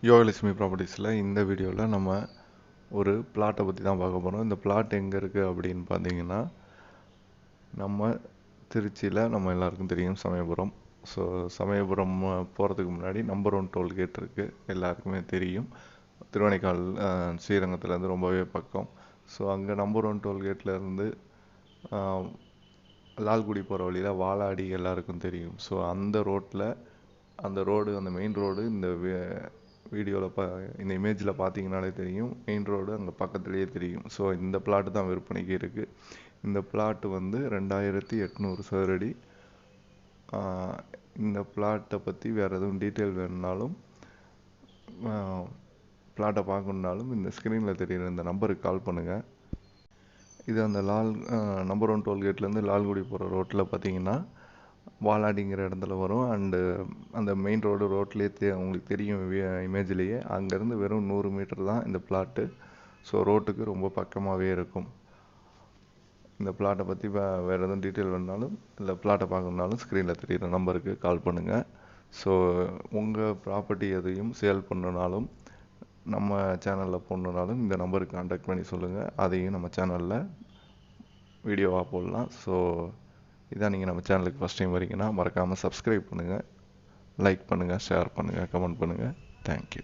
யோகலட்சுமி ப்ராப்பர்ட்டிஸில் இந்த வீடியோவில் நம்ம ஒரு பிளாட்டை பற்றி தான் பார்க்க போகிறோம். இந்த பிளாட் எங்கே இருக்குது அப்படின்னு பார்த்தீங்கன்னா, நம்ம திருச்சியில் நம்ம எல்லாருக்கும் தெரியும் சமயபுரம். ஸோ சமயபுரம் போகிறதுக்கு முன்னாடி நம்பர் 1 டோல்கேட் இருக்குது, எல்லாருக்குமே தெரியும். திருவானைக்கால் ஸ்ரீரங்கத்துலேருந்து ரொம்பவே பக்கம். ஸோ அங்கே நம்பர் 1 டோல்கேட்லேருந்து லால்குடி போகிற வழியில் வாலாடி எல்லாருக்கும் தெரியும். ஸோ அந்த ரோட்டில் அந்த மெயின் ரோடு இந்த வீடியோவில் இந்த இமேஜில் பார்த்தீங்கனாலே தெரியும். மெயின் ரோடு அங்கே பக்கத்துலேயே தெரியும். ஸோ இந்த பிளாட்டு தான் விற்பனைக்கு இருக்குது. இந்த பிளாட்டு வந்து 2800 சதுரடி. இந்த பிளாட்டை பற்றி வேறு எதுவும் டீட்டெயில் வேணுனாலும், பிளாட்டை பார்க்கணுன்னாலும் இந்த ஸ்க்ரீனில் தெரிகிற இந்த நம்பருக்கு கால் பண்ணுங்கள். இது அந்த நம்பர் 1 டோல்கேட்லேருந்து லால்குடி போகிற ரோட்டில் பார்த்தீங்கன்னா வாலாடிங்கிற இடத்துல வரும். அண்டு அந்த மெயின் ரோட்லேயே உங்களுக்கு தெரியும் இமேஜ்லேயே. அங்கேருந்து வெறும் 100 மீட்டர் தான் இந்த பிளாட்டு. ஸோ ரோட்டுக்கு ரொம்ப பக்கமாகவே இருக்கும். இந்த பிளாட்டை பற்றி வேறு எதுவும் டீட்டெயில் வேணுனாலும் இல்லை பிளாட்டை பார்க்கணுன்னாலும் ஸ்க்ரீனில் தெரிகிற நம்பருக்கு கால் பண்ணுங்கள். ஸோ உங்கள் ப்ராப்பர்ட்டி எதையும் சேல் பண்ணணுனாலும், நம்ம சேனலில் போடணுனாலும் இந்த நம்பருக்கு கான்டாக்ட் பண்ணி சொல்லுங்கள். அதையும் நம்ம சேனலில் வீடியோவாக போடலாம். ஸோ இதான் நீங்கள் நம்ம சேனலுக்கு ஃபஸ்ட் டைம் வரீங்கன்னா மறக்காமல் சப்ஸ்கிரைப் பண்ணுங்கள், லைக் பண்ணுங்கள், ஷேர் பண்ணுங்கள், கமெண்ட் பண்ணுங்கள். தேங்க்யூ.